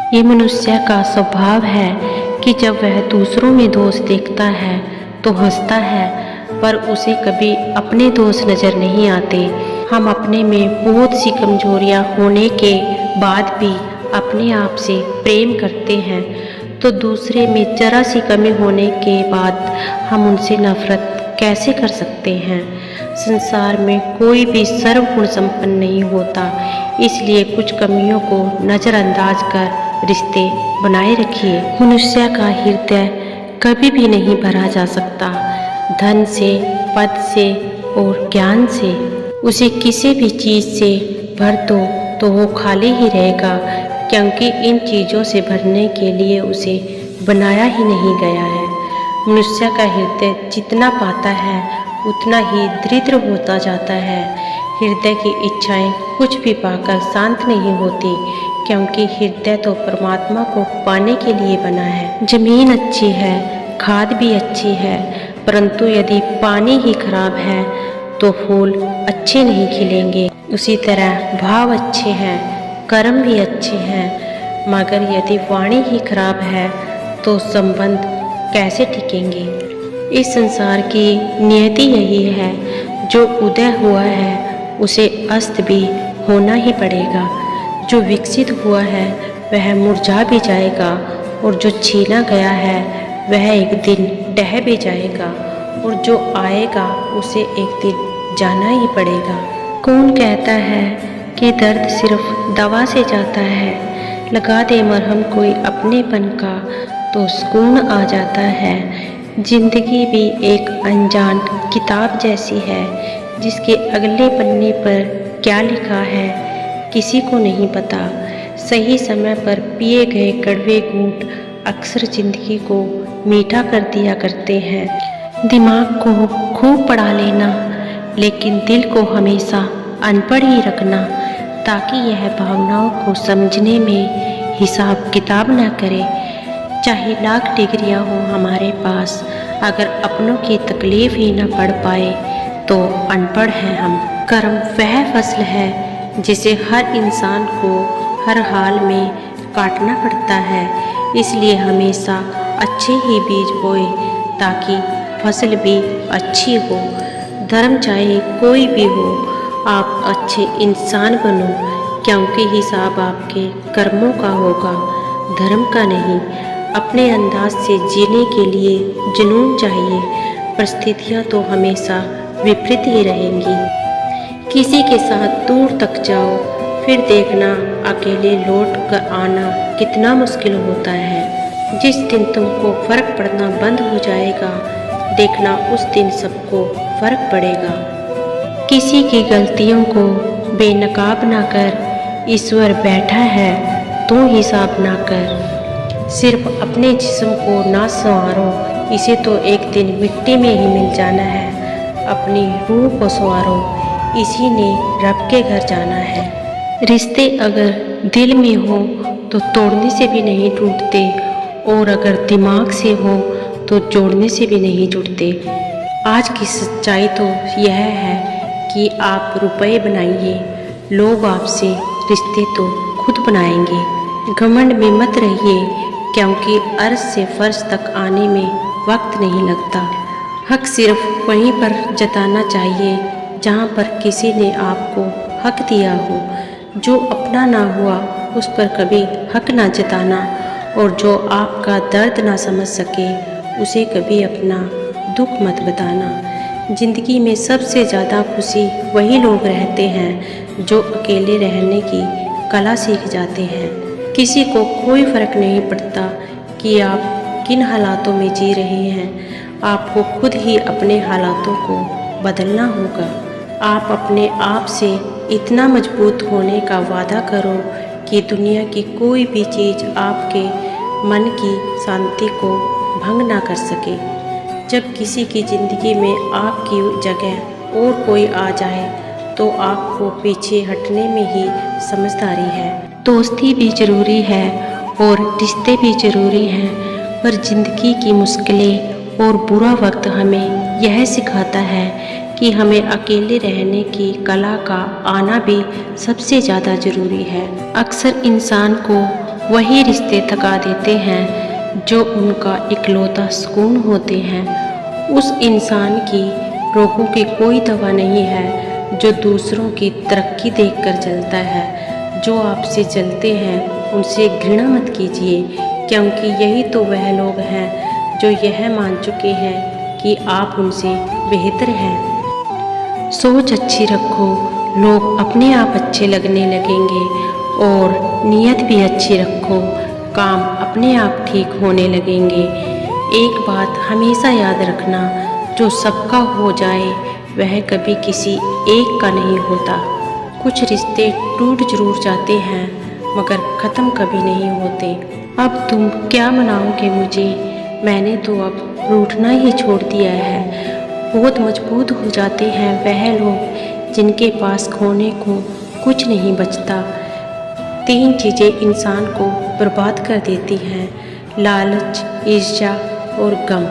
ये मनुष्य का स्वभाव है कि जब वह दूसरों में दोष देखता है तो हंसता है, पर उसे कभी अपने दोष नज़र नहीं आते। हम अपने में बहुत सी कमजोरियां होने के बाद भी अपने आप से प्रेम करते हैं, तो दूसरे में जरा सी कमी होने के बाद हम उनसे नफरत कैसे कर सकते हैं। संसार में कोई भी सर्वगुण संपन्न नहीं होता, इसलिए कुछ कमियों को नज़रअंदाज कर रिश्ते बनाए रखिए। मनुष्य का हृदय कभी भी नहीं भरा जा सकता। धन से, पद से और ज्ञान से। उसे किसी भी चीज़ से भर दो तो वो खाली ही रहेगा, क्योंकि इन चीज़ों से भरने के लिए उसे बनाया ही नहीं गया है। मनुष्य का हृदय जितना पाता है उतना ही दरिद्र होता जाता है। हृदय की इच्छाएं कुछ भी पाकर शांत नहीं होती, क्योंकि हृदय तो परमात्मा को पाने के लिए बना है। जमीन अच्छी है, खाद भी अच्छी है, परंतु यदि पानी ही खराब है तो फूल अच्छे नहीं खिलेंगे। उसी तरह भाव अच्छे हैं, कर्म भी अच्छे हैं, मगर यदि वाणी ही खराब है तो संबंध कैसे टिकेंगे। इस संसार की नियति यही है, जो उदय हुआ है उसे अस्त भी होना ही पड़ेगा। जो विकसित हुआ है वह मुरझा भी जाएगा, और जो छीना गया है वह एक दिन ढह भी जाएगा, और जो आएगा उसे एक दिन जाना ही पड़ेगा। कौन कहता है कि दर्द सिर्फ दवा से जाता है। लगा दे मरहम कोई अपनेपन का तो सुकून आ जाता है। जिंदगी भी एक अनजान किताब जैसी है, जिसके अगले पन्ने पर क्या लिखा है किसी को नहीं पता। सही समय पर पिए गए कड़वे घूंट अक्सर जिंदगी को मीठा कर दिया करते हैं। दिमाग को खूब पढ़ा लेना, लेकिन दिल को हमेशा अनपढ़ ही रखना, ताकि यह भावनाओं को समझने में हिसाब किताब न करे। चाहे लाख डिग्रियां हो हमारे पास, अगर अपनों की तकलीफ ही न पढ़ पाए तो अनपढ़ हैं हम। कर्म वह फसल है जिसे हर इंसान को हर हाल में काटना पड़ता है, इसलिए हमेशा अच्छे ही बीज बोए ताकि फसल भी अच्छी हो। धर्म चाहे कोई भी हो, आप अच्छे इंसान बनो, क्योंकि हिसाब आपके कर्मों का होगा, धर्म का नहीं। अपने अंदाज से जीने के लिए जुनून चाहिए, परिस्थितियाँ तो हमेशा विपरीत ही रहेंगी। किसी के साथ दूर तक जाओ, फिर देखना अकेले लौट कर आना कितना मुश्किल होता है। जिस दिन तुमको फर्क पड़ना बंद हो जाएगा, देखना उस दिन सबको फर्क पड़ेगा। किसी की गलतियों को बेनकाब ना कर, ईश्वर बैठा है तो हिसाब ना कर। सिर्फ अपने जिस्म को ना संवारो, इसे तो एक दिन मिट्टी में ही मिल जाना है। अपनी रूह को संवारो, इसी ने रब के घर जाना है। रिश्ते अगर दिल में हो तो तोड़ने से भी नहीं टूटते, और अगर दिमाग से हो तो जोड़ने से भी नहीं जुड़ते। आज की सच्चाई तो यह है कि आप रुपए बनाइए, लोग आपसे रिश्ते तो खुद बनाएंगे। घमंड में मत रहिए, क्योंकि अर्श से फर्श तक आने में वक्त नहीं लगता। हक सिर्फ वहीं पर जताना चाहिए जहाँ पर किसी ने आपको हक दिया हो। जो अपना ना हुआ उस पर कभी हक ना जताना, और जो आपका दर्द ना समझ सके उसे कभी अपना दुख मत बताना। जिंदगी में सबसे ज़्यादा खुशी वही लोग रहते हैं जो अकेले रहने की कला सीख जाते हैं। किसी को कोई फ़र्क नहीं पड़ता कि आप किन हालातों में जी रहे हैं, आपको खुद ही अपने हालातों को बदलना होगा। आप अपने आप से इतना मजबूत होने का वादा करो कि दुनिया की कोई भी चीज़ आपके मन की शांति को भंग ना कर सके। जब किसी की ज़िंदगी में आपकी जगह और कोई आ जाए तो आपको पीछे हटने में ही समझदारी है। दोस्ती भी ज़रूरी है और रिश्ते भी ज़रूरी हैं, पर ज़िंदगी की मुश्किलें और बुरा वक्त हमें यह सिखाता है कि हमें अकेले रहने की कला का आना भी सबसे ज़्यादा ज़रूरी है। अक्सर इंसान को वही रिश्ते थका देते हैं जो उनका इकलौता सुकून होते हैं। उस इंसान की रोगों की कोई दवा नहीं है जो दूसरों की तरक्की देखकर जलता है। जो आपसे जलते हैं उनसे घृणा मत कीजिए, क्योंकि यही तो वह लोग हैं जो यह मान चुके हैं कि आप उनसे बेहतर हैं। सोच अच्छी रखो, लोग अपने आप अच्छे लगने लगेंगे, और नीयत भी अच्छी रखो, काम अपने आप ठीक होने लगेंगे। एक बात हमेशा याद रखना, जो सबका हो जाए वह कभी किसी एक का नहीं होता। कुछ रिश्ते टूट जरूर जाते हैं मगर ख़त्म कभी नहीं होते। अब तुम क्या मनाओगे मुझे? मैंने तो अब रूठना ही छोड़ दिया है। बहुत मजबूत हो जाते हैं वह लोग जिनके पास खोने को कुछ नहीं बचता। 3 चीज़ें इंसान को बर्बाद कर देती हैं: लालच, ईर्ष्या और गम।